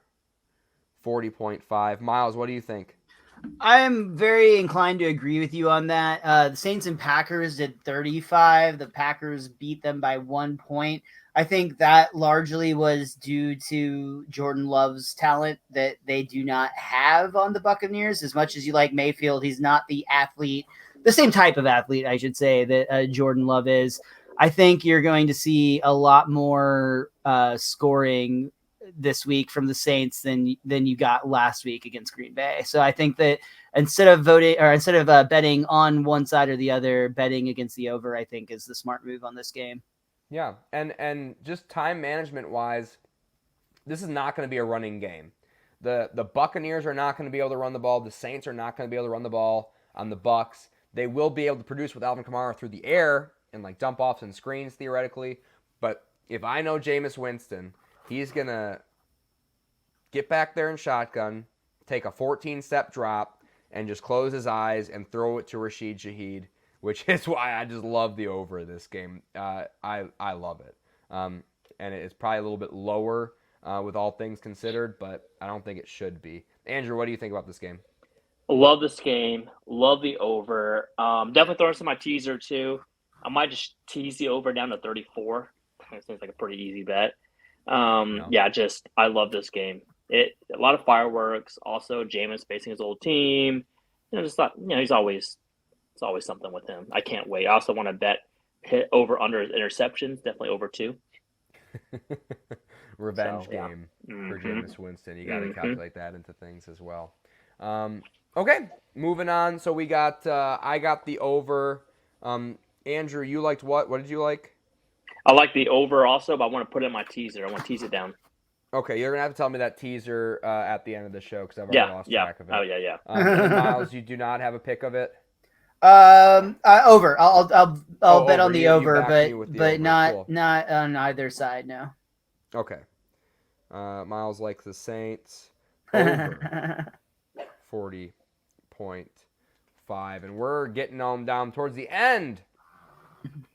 [SPEAKER 1] 40.5. Miles, what do you think?
[SPEAKER 2] I'm very inclined to agree with you on that. The Saints and Packers did 35. The Packers beat them by 1 point. I think that largely was due to Jordan Love's talent that they do not have on the Buccaneers. As much as you like Mayfield, he's not the athlete, the same type of athlete, I should say, that Jordan Love is. I think you're going to see a lot more scoring this week from the Saints than you got last week against Green Bay. So I think that instead of betting on one side or the other, betting against the over, I think is the smart move on this game.
[SPEAKER 1] Yeah, and just time management wise, this is not going to be a running game. The Buccaneers are not going to be able to run the ball. The Saints are not going to be able to run the ball on the Bucs. They will be able to produce with Alvin Kamara through the air and like dump offs and screens theoretically. But if I know Jameis Winston, he's going to get back there in shotgun, take a 14-step drop, and just close his eyes and throw it to Rashid Shaheed, which is why I just love the over of this game. I love it. And it's probably a little bit lower with all things considered, but I don't think it should be. Andrew, what do you think about this game?
[SPEAKER 3] Love this game. Love the over. Definitely throwing some of my teaser, too. I might just tease the over down to 34. It seems like a pretty easy bet. Yeah, I love this game. A lot of fireworks. Also, Jameis facing his old team. Just thought, it's always something with him. I can't wait. I also want to bet hit over under his interceptions. Definitely over 2.
[SPEAKER 1] Revenge game for Jameis Winston. You got to calculate that into things as well. Okay, moving on. So we got I got the over. Andrew, you liked what? What did you like?
[SPEAKER 3] I like the over also, but I want to put it in my teaser. I want to tease it down.
[SPEAKER 1] Okay, you're going to have to tell me that teaser at the end of the show because I've already lost track of it.
[SPEAKER 3] Oh, yeah.
[SPEAKER 1] Miles, you do not have a pick of it?
[SPEAKER 2] Over. I'll bet on the over, but not on either side. No.
[SPEAKER 1] Okay. Miles likes the Saints over 40.5, and we're getting on down towards the end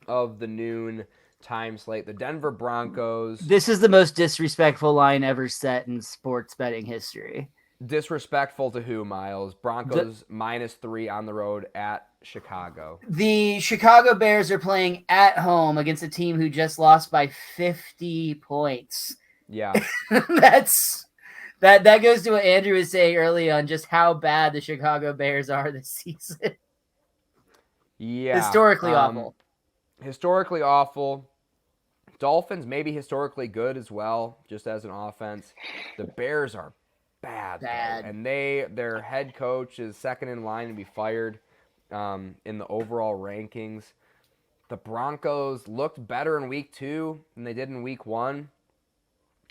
[SPEAKER 1] of the noon time slate. The Denver Broncos.
[SPEAKER 2] This is the most disrespectful line ever set in sports betting history.
[SPEAKER 1] Disrespectful to who, Miles? Broncos -3 on the road at Chicago.
[SPEAKER 2] The Chicago Bears are playing at home against a team who just lost by 50 points.
[SPEAKER 1] Yeah.
[SPEAKER 2] That goes to what Andrew was saying early on, just how bad the Chicago Bears are this season.
[SPEAKER 1] Yeah.
[SPEAKER 2] Historically awful.
[SPEAKER 1] Historically awful. Dolphins maybe historically good as well, just as an offense. The Bears are bad. And their head coach is second in line to be fired in the overall rankings. The Broncos looked better in week 2 than they did in week 1.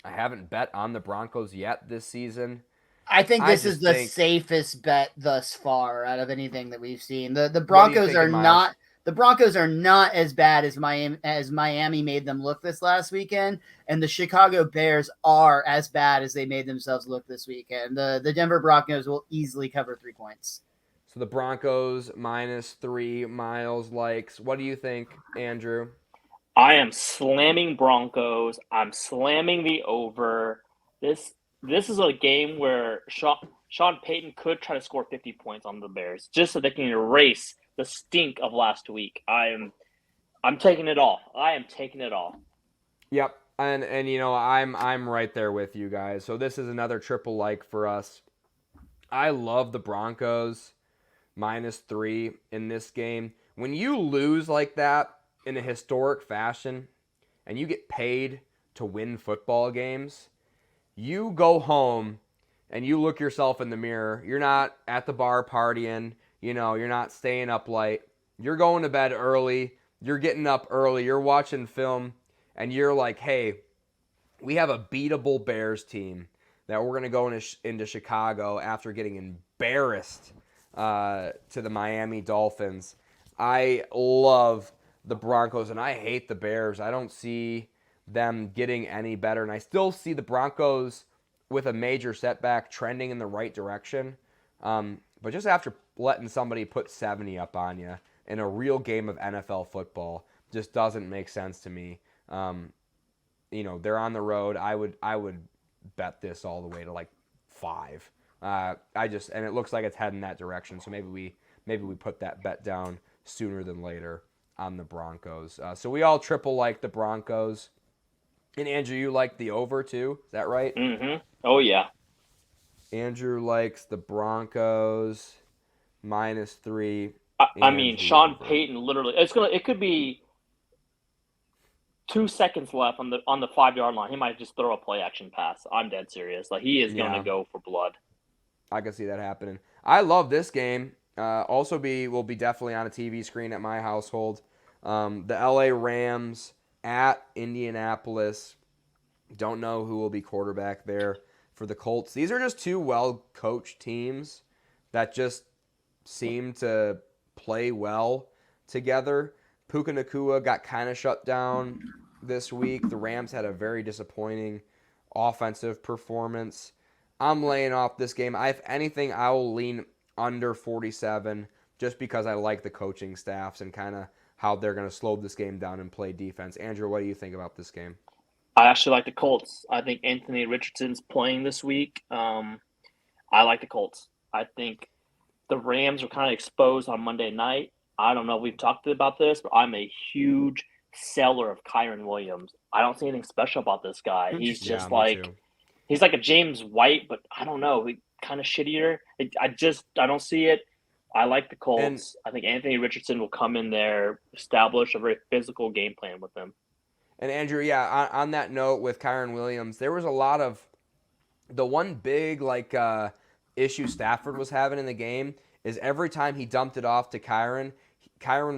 [SPEAKER 1] I haven't bet on the Broncos yet this season.
[SPEAKER 2] I think this is the safest bet thus far out of anything that we've seen. The Broncos are not. The Broncos are not as bad as Miami made them look this last weekend, and the Chicago Bears are as bad as they made themselves look this weekend. The Denver Broncos will easily cover 3 points.
[SPEAKER 1] So the Broncos -3. Miles likes. What do you think, Andrew?
[SPEAKER 3] I am slamming Broncos. I'm slamming the over. This is a game where Sean Payton could try to score 50 points on the Bears just so they can erase the stink of last week. I'm taking it all. I am taking it all.
[SPEAKER 1] Yep. And I'm right there with you guys. So this is another triple like for us. I love the Broncos -3 in this game. When you lose like that in a historic fashion and you get paid to win football games, you go home and you look yourself in the mirror. You're not at the bar partying. You're not staying up late. You're going to bed early. You're getting up early. You're watching film. And you're like, hey, we have a beatable Bears team that we're going to go into Chicago after getting embarrassed to the Miami Dolphins. I love the Broncos, and I hate the Bears. I don't see them getting any better, and I still see the Broncos with a major setback trending in the right direction. But just after letting somebody put 70 up on you in a real game of NFL football just doesn't make sense to me. They're on the road. I would bet this all the way to like 5. And it looks like it's heading that direction. So maybe we put that bet down sooner than later on the Broncos. So we all triple like the Broncos. And Andrew, you like the over too? Is that right?
[SPEAKER 3] Mm-hmm. Oh yeah.
[SPEAKER 1] Andrew likes the Broncos -3.
[SPEAKER 3] I mean, Sean Payton literally. It could be 2 seconds left on the 5-yard line. He might just throw a play action pass. I'm dead serious. Like he is going to go for blood.
[SPEAKER 1] I can see that happening. I love this game. Will be definitely on a TV screen at my household. The LA Rams at Indianapolis. Don't know who will be quarterback there for the Colts. These are just two well-coached teams that just seem to play well together. Puka Nacua got kind of shut down this week. The Rams had a very disappointing offensive performance. I'm laying off this game. If anything, I will lean under 47 just because I like the coaching staffs and kind of how they're going to slow this game down and play defense. Andrew, what do you think about this game?
[SPEAKER 3] I actually like the Colts. I think Anthony Richardson's playing this week. I like the Colts. I think the Rams were kind of exposed on Monday night. I don't know if we've talked about this, but I'm a huge seller of Kyren Williams. I don't see anything special about this guy. He's just he's like a James White, but I don't know. He kind of shittier. I don't see it. I like the Colts. I think Anthony Richardson will come in there, establish a very physical game plan with them.
[SPEAKER 1] And Andrew, on that note with Kyren Williams, there was a lot of the one big issue Stafford was having in the game is every time he dumped it off to Kyren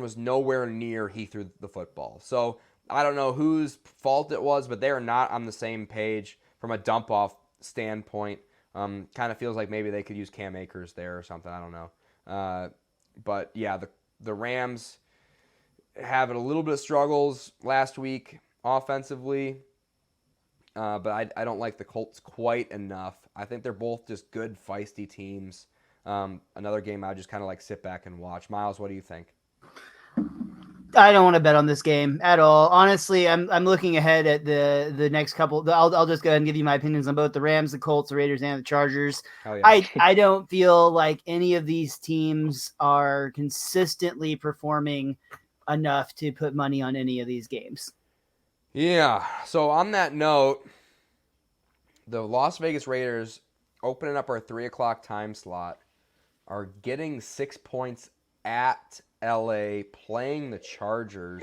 [SPEAKER 1] was nowhere near he threw the football. So I don't know whose fault it was, but they are not on the same page from a dump-off standpoint. Kind of feels like maybe they could use Cam Akers there or something. I don't know. But yeah, the Rams having a little bit of struggles last week offensively. But I don't like the Colts quite enough. I think they're both just good, feisty teams. Another game I just kind of sit back and watch. Miles, what do you think?
[SPEAKER 2] I don't want to bet on this game at all. Honestly, I'm looking ahead at the next couple. I'll just go ahead and give you my opinions on both the Rams, the Colts, the Raiders, and the Chargers.
[SPEAKER 1] Oh, yeah.
[SPEAKER 2] I don't feel like any of these teams are consistently performing enough to put money on any of these games.
[SPEAKER 1] Yeah. So on that note, the Las Vegas Raiders, opening up our 3:00 time slot, are getting 6 points at LA, playing the Chargers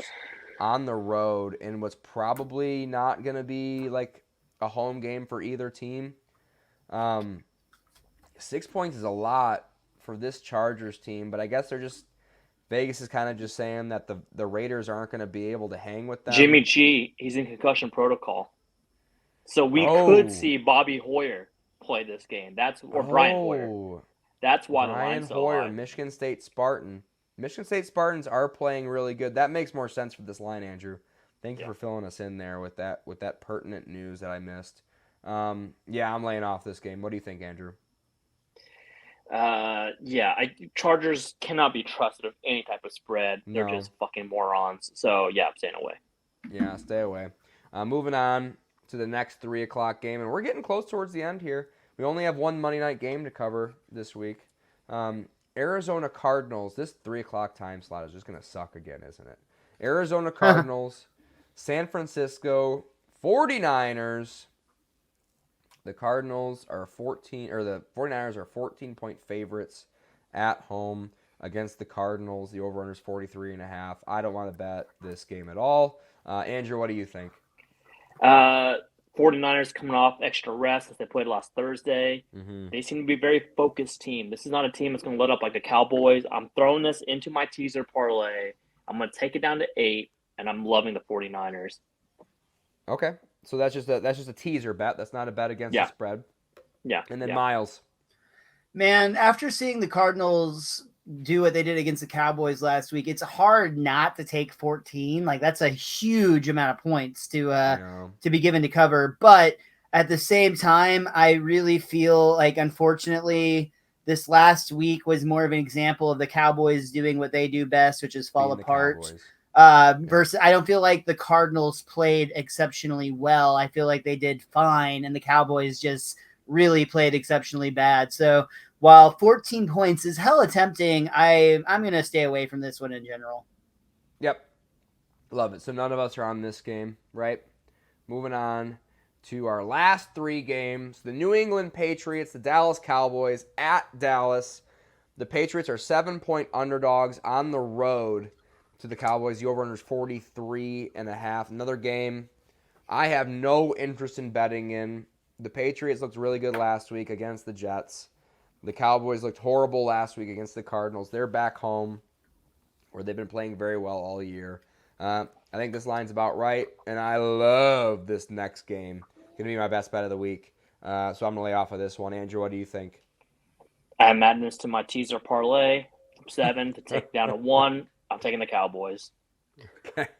[SPEAKER 1] on the road in what's probably not going to be a home game for either team. 6 points is a lot for this Chargers team, but I guess Vegas is kind of just saying that the Raiders aren't going to be able to hang with them.
[SPEAKER 3] Jimmy G, he's in concussion protocol. So we could see Bobby Hoyer play this game. Brian Hoyer. That's why the line's so high.
[SPEAKER 1] Michigan State Spartan. Michigan State Spartans are playing really good. That makes more sense for this line, Andrew. Thank you for filling us in there with that pertinent news that I missed. I'm laying off this game. What do you think, Andrew?
[SPEAKER 3] Chargers cannot be trusted with any type of spread. They're just fucking morons. So, I'm staying away.
[SPEAKER 1] Yeah, stay away. Moving on to the next 3:00 game, and we're getting close towards the end here. We only have one Monday night game to cover this week. Arizona Cardinals. This 3:00 time slot is just going to suck again, isn't it? Arizona Cardinals, San Francisco 49ers. The Cardinals are the 49ers are 14-point favorites at home against the Cardinals. The over-under is 43.5. I don't want to bet this game at all. Andrew, what do you think?
[SPEAKER 3] 49ers coming off extra rest as they played last Thursday.
[SPEAKER 1] Mm-hmm.
[SPEAKER 3] They seem to be a very focused team. This is not a team that's going to let up like the Cowboys. I'm throwing this into my teaser parlay. I'm going to take it down to 8, and I'm loving the 49ers.
[SPEAKER 1] Okay. So that's just a teaser bet. That's not a bet against the spread.
[SPEAKER 3] Yeah.
[SPEAKER 1] And then Miles.
[SPEAKER 2] Man, after seeing the Cardinals do what they did against the Cowboys last week, it's hard not to take 14. Like that's a huge amount of points to be given to cover. But at the same time, I really feel like, unfortunately, this last week was more of an example of the Cowboys doing what they do best, which is fall apart. Versus, I don't feel like the Cardinals played exceptionally well. I feel like they did fine, and the Cowboys just really played exceptionally bad. So while 14 points is hella tempting, I'm going to stay away from this one in general.
[SPEAKER 1] Yep. Love it. So none of us are on this game, right? Moving on to our last 3 games. The New England Patriots, the Dallas Cowboys at Dallas. The Patriots are 7-point underdogs on the road to the Cowboys. The over-under is 43.5. Another game I have no interest in betting in. The Patriots looked really good last week against the Jets. The Cowboys looked horrible last week against the Cardinals. They're back home where they've been playing very well all year. I think this line's about right, and I love this next game. It's going to be my best bet of the week. So I'm going to lay off of this one. Andrew, what do you think?
[SPEAKER 3] I'm adding this to my teaser parlay from 7 to take down to 1. I'm taking the Cowboys.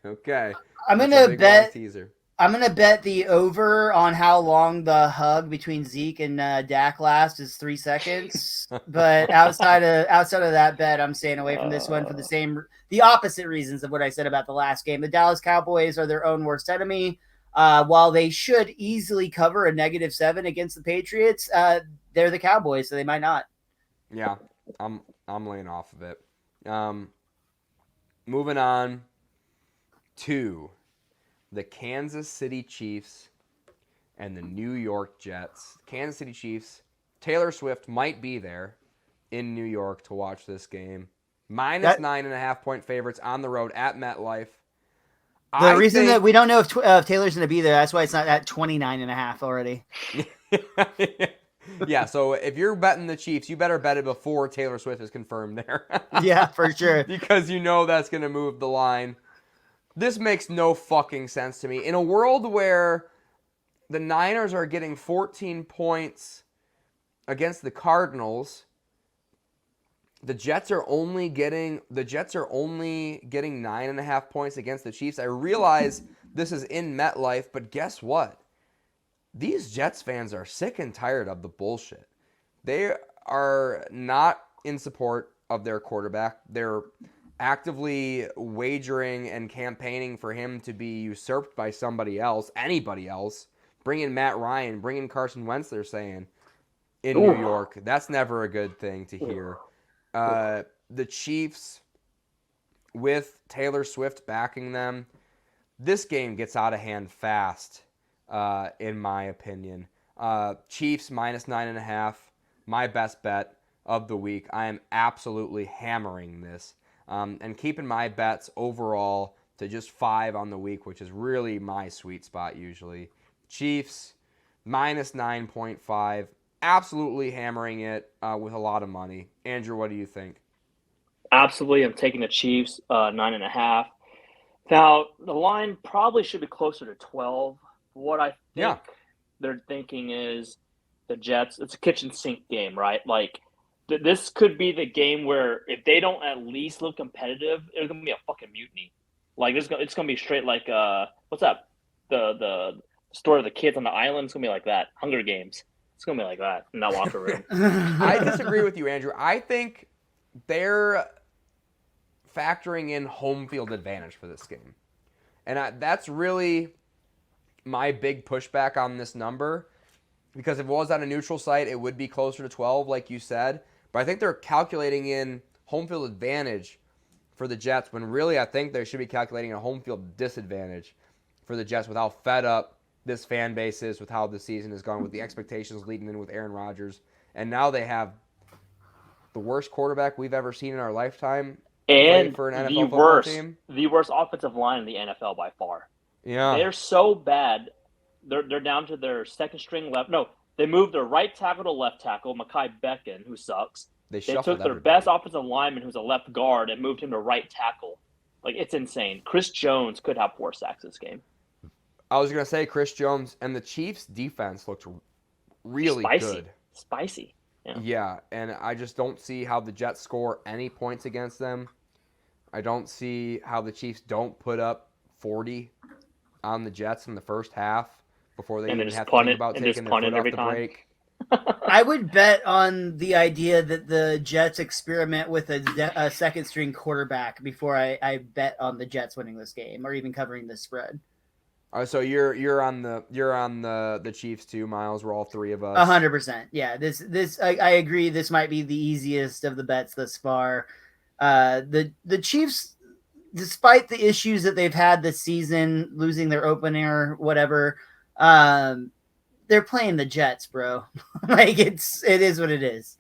[SPEAKER 1] Okay.
[SPEAKER 2] I'm going to bet teaser. I'm going to bet the over on how long the hug between Zeke and Dak lasts is 3 seconds. But outside of that bet, I'm staying away from this one for the opposite reasons of what I said about the last game. The Dallas Cowboys are their own worst enemy. While they should easily cover a -7 against the Patriots, they're the Cowboys, so they might not.
[SPEAKER 1] Yeah, I'm laying off of it. Moving on to the Kansas City Chiefs and the New York Jets. Kansas City Chiefs, Taylor Swift might be there in New York to watch this game. -9.5 point favorites on the road at MetLife.
[SPEAKER 2] The reason that we don't know if Taylor's going to be there, that's why it's not at 29.5 already.
[SPEAKER 1] Yeah, so if you're betting the Chiefs, you better bet it before Taylor Swift is confirmed there.
[SPEAKER 2] Yeah, for sure.
[SPEAKER 1] Because you know that's going to move the line. This makes no fucking sense to me. In a world where the Niners are getting 14 points against the Cardinals, the Jets are only getting 9.5 points against the Chiefs. I realize this is in MetLife, but guess what? These Jets fans are sick and tired of the bullshit. They are not in support of their quarterback. They're actively wagering and campaigning for him to be usurped by somebody else, anybody else. Bring in Matt Ryan, bring in Carson Wentz, they're saying, in New York. That's never a good thing to hear. The Chiefs, with Taylor Swift backing them, this game gets out of hand fast, in my opinion. Chiefs -9.5, my best bet of the week. I am absolutely hammering this. And keeping my bets overall to just 5 on the week, which is really my sweet spot usually. Chiefs, -9.5. Absolutely hammering it with a lot of money. Andrew, what do you think?
[SPEAKER 3] Absolutely. I'm taking the Chiefs, 9.5. Now, the line probably should be closer to 12. What I think they're thinking is the Jets, it's a kitchen sink game, right? Like, this could be the game where if they don't at least look competitive, it's going to be a fucking mutiny. Like, it's going to be straight like, what's that? The story of the kids on the island. It's going to be like that. Hunger Games. It's going to be like that in that locker room.
[SPEAKER 1] I disagree with you, Andrew. I think they're factoring in home field advantage for this game. And that's really my big pushback on this number. Because if it was on a neutral site, it would be closer to 12, like you said. But I think they're calculating in home field advantage for the Jets, when really I think they should be calculating a home field disadvantage for the Jets with how fed up this fan base is, with how the season is going, with the expectations leading in with Aaron Rodgers. And now they have the worst quarterback we've ever seen in our lifetime.
[SPEAKER 3] And
[SPEAKER 1] for an NFL football team.
[SPEAKER 3] The worst offensive line in the NFL by far.
[SPEAKER 1] Yeah.
[SPEAKER 3] They're so bad. They're down to their second string left. No, they moved their right tackle to left tackle, Mekhi Becton, who sucks. They took their best offensive lineman, who's a left guard, and moved him to right tackle. Like, it's insane. Chris Jones could have 4 sacks this game.
[SPEAKER 1] I was going to say Chris Jones, and the Chiefs' defense looked really good.
[SPEAKER 3] Spicy.
[SPEAKER 1] Yeah, and I just don't see how the Jets score any points against them. I don't see how the Chiefs don't put up 40 on the Jets in the first half before they
[SPEAKER 3] And then
[SPEAKER 1] even
[SPEAKER 3] just
[SPEAKER 1] have to
[SPEAKER 3] punt
[SPEAKER 1] think
[SPEAKER 3] it
[SPEAKER 1] about
[SPEAKER 3] and
[SPEAKER 1] taking
[SPEAKER 3] just
[SPEAKER 1] their
[SPEAKER 3] punt
[SPEAKER 1] foot
[SPEAKER 3] it
[SPEAKER 1] off
[SPEAKER 3] every
[SPEAKER 1] the
[SPEAKER 3] time.
[SPEAKER 1] brake.
[SPEAKER 2] I would bet on the idea that the Jets experiment with a second string quarterback before I bet on the Jets winning this game or even covering the spread.
[SPEAKER 1] So you're on the Chiefs too, Miles. We're all three of us.
[SPEAKER 2] 100%. Yeah, I agree. This might be the easiest of the bets thus far. The Chiefs, despite the issues that they've had this season, losing their opener, whatever, they're playing the Jets, bro. Like it is what it is.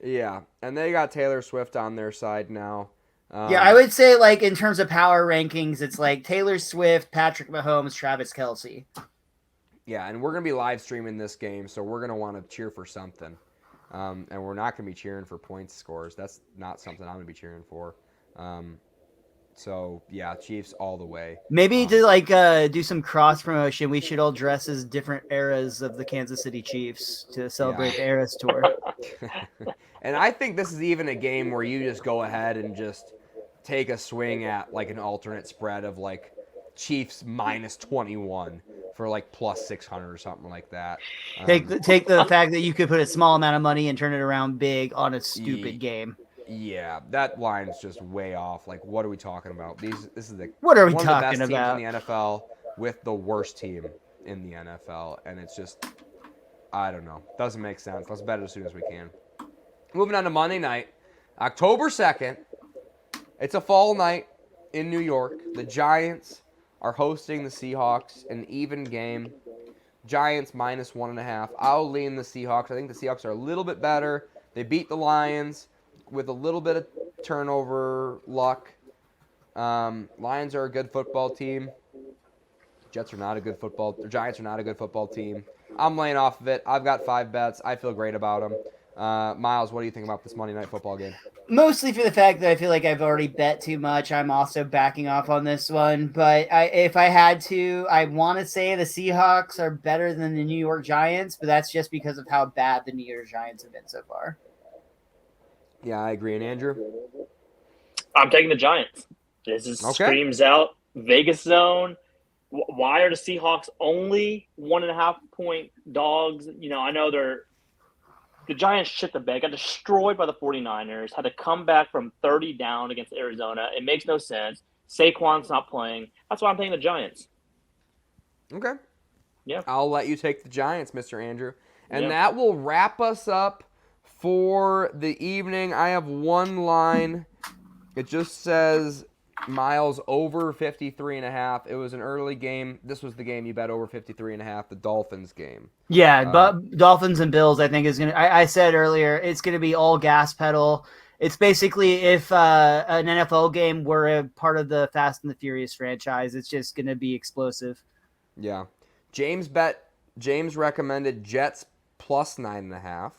[SPEAKER 1] Yeah, and they got Taylor Swift on their side now.
[SPEAKER 2] Yeah, I would say like in terms of power rankings, it's like Taylor Swift, Patrick Mahomes, Travis Kelce.
[SPEAKER 1] Yeah, and we're gonna be live streaming this game, so we're gonna want to cheer for something, and we're not gonna be cheering for points scores. That's not something I'm gonna be cheering for. So yeah, Chiefs all the way.
[SPEAKER 2] Maybe to like do some cross promotion, we should all dress as different eras of the Kansas City Chiefs to celebrate the Eras Tour.
[SPEAKER 1] And I think this is even a game where you just go ahead and just take a swing at like an alternate spread of like Chiefs minus 21 for like plus 600 or something like that.
[SPEAKER 2] Take the fact that you could put a small amount of money and turn it around big on a stupid game.
[SPEAKER 1] Yeah, that line's just way off. Like, what are we talking about? This is
[SPEAKER 2] what are we
[SPEAKER 1] one
[SPEAKER 2] talking
[SPEAKER 1] of the best
[SPEAKER 2] about?
[SPEAKER 1] teams in the NFL with the worst team in the NFL, and it's just, I don't know, doesn't make sense. Let's bet it as soon as we can. Moving on to Monday night, October 2nd. It's a fall night in New York. The Giants are hosting the Seahawks, an even game. Giants minus 1.5. I'll lean the Seahawks. I think the Seahawks are a little bit better. They beat the Lions with a little bit of turnover luck. Lions are a good football team. Giants are not a good football team. I'm laying off of it. I've got 5 bets. I feel great about them. Miles, what do you think about this Monday Night Football game?
[SPEAKER 2] Mostly for the fact that I feel like I've already bet too much. I'm also backing off on this one. But if I had to, I want to say the Seahawks are better than the New York Giants, but that's just because of how bad the New York Giants have been so far.
[SPEAKER 1] Yeah, I agree. And Andrew?
[SPEAKER 3] I'm taking the Giants. This screams out Vegas zone. Why are the Seahawks only 1.5 point dogs? You know, I know the Giants shit the bed, got destroyed by the 49ers, had to come back from 30 down against Arizona. It makes no sense. Saquon's not playing. That's why I'm taking the Giants.
[SPEAKER 1] Okay.
[SPEAKER 3] Yeah.
[SPEAKER 1] I'll let you take the Giants, Mr. Andrew. And that will wrap us up for the evening. I have one line. It just says Miles over 53.5. It was an early game. This was the game you bet over 53.5, the Dolphins game.
[SPEAKER 2] Yeah, but Dolphins and Bills, I think, is going to – I said earlier, it's going to be all gas pedal. It's basically if an NFL game were a part of the Fast and the Furious franchise, it's just going to be explosive.
[SPEAKER 1] Yeah. James recommended Jets plus 9.5.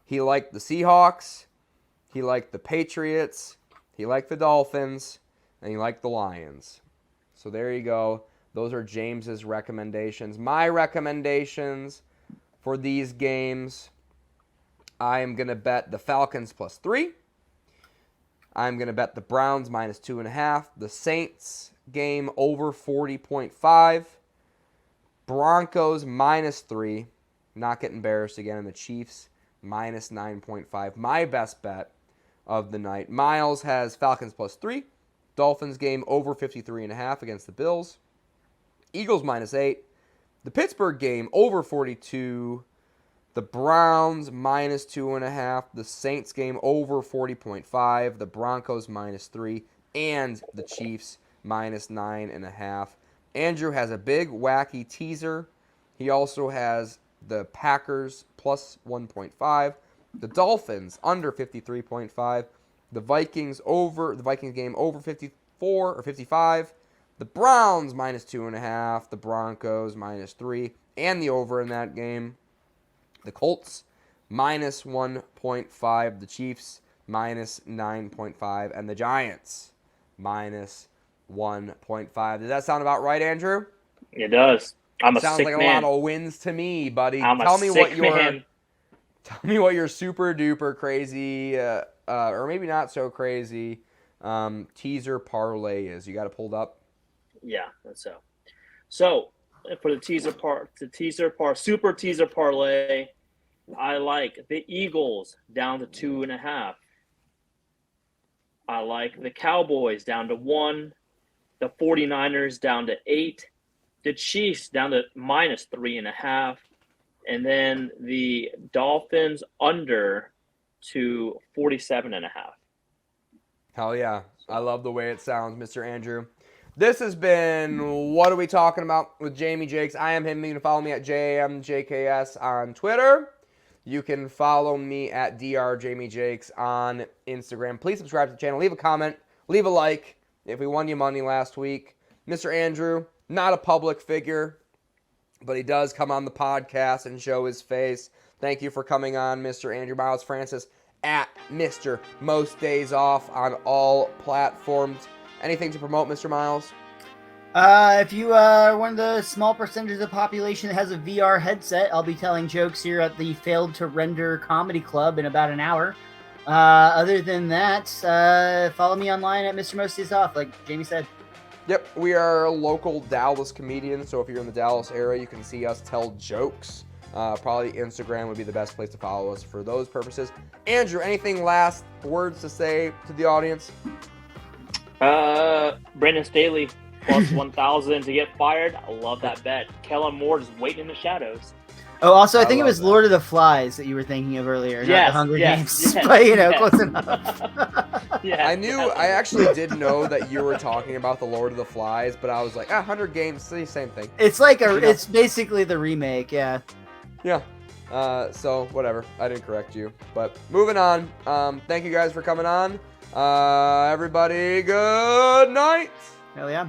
[SPEAKER 1] He liked the Seahawks. He liked the Patriots. He liked the Dolphins. And he liked the Lions. So there you go. Those are James's recommendations. My recommendations for these games, I am going to bet the Falcons plus 3. I'm going to bet the Browns minus 2.5. The Saints game over 40.5. Broncos minus 3. Not get embarrassed again. And the Chiefs minus 9.5. My best bet of the night. Miles has Falcons plus 3. Dolphins game over 53.5 against the Bills. Eagles minus 8. The Pittsburgh game over 42. The Browns minus 2.5. The Saints game over 40.5. The Broncos minus 3. And the Chiefs minus 9.5. Andrew has a big wacky teaser. He also has the Packers plus 1.5. The Dolphins under 53.5. The Vikings game over 54 or 55. The Browns minus 2.5. The Broncos minus 3. And the over in that game. The Colts minus 1.5. The Chiefs minus 9.5. And the Giants minus 1.5. Does that sound about right, Andrew?
[SPEAKER 3] It does. I'm a
[SPEAKER 1] Sounds
[SPEAKER 3] sick
[SPEAKER 1] like
[SPEAKER 3] man.
[SPEAKER 1] a lot of wins to me, buddy.
[SPEAKER 3] I'm
[SPEAKER 1] Tell
[SPEAKER 3] a
[SPEAKER 1] me
[SPEAKER 3] sick
[SPEAKER 1] what your
[SPEAKER 3] man.
[SPEAKER 1] Tell me what your super duper crazy, or maybe not so crazy, teaser parlay is. You got it pulled up?
[SPEAKER 3] Yeah, that's so. So for the super teaser parlay, I like the Eagles down to 2.5. I like the Cowboys down to 1, the 49ers down to 8, the Chiefs down to -3.5, and then the Dolphins under to 47.5.
[SPEAKER 1] Hell yeah. I love the way it sounds, Mr. Andrew. This has been What Are We Talking About with Jamie Jakes. I am him. You can follow me at JAMJKS on Twitter. You can follow me at drjamiejakes on Instagram. Please subscribe to the channel. Leave a comment. Leave a like if we won you money last week. Mr. Andrew, not a public figure, but he does come on the podcast and show his face. Thank you for coming on, Mr. Andrew. Miles Francis at Mr. Most Days Off on all platforms. Anything to promote, Mr. Miles?
[SPEAKER 2] If you are one of the small percentages of the population that has a VR headset, I'll be telling jokes here at the Failed to Render Comedy Club in about an hour. Other than that, follow me online at Mr. Most Days Off, like Jamie said.
[SPEAKER 1] Yep, we are local Dallas comedians, so if you're in the Dallas area, you can see us tell jokes. Probably Instagram would be the best place to follow us for those purposes. Andrew, anything last words to say to the audience?
[SPEAKER 3] Brandon Staley plus 1,000 to get fired. I love that bet. Kellen Moore just waiting in the shadows.
[SPEAKER 2] Oh, also, I think it
[SPEAKER 1] love
[SPEAKER 2] was
[SPEAKER 1] that.
[SPEAKER 2] Lord of the Flies that you were thinking of earlier, not
[SPEAKER 3] Yes,
[SPEAKER 2] the Hunger
[SPEAKER 3] yes,
[SPEAKER 2] Games.
[SPEAKER 3] yes,
[SPEAKER 2] But,
[SPEAKER 3] yes.
[SPEAKER 2] close enough.
[SPEAKER 3] Yeah,
[SPEAKER 1] I actually did know that you were talking about the Lord of the Flies, but I was like, 100 games, same thing.
[SPEAKER 2] It's like
[SPEAKER 1] You know.
[SPEAKER 2] it's basically the remake, yeah.
[SPEAKER 1] Yeah. So, whatever. I didn't correct you. But moving on. Thank you guys for coming on. Everybody, good night.
[SPEAKER 2] Hell yeah.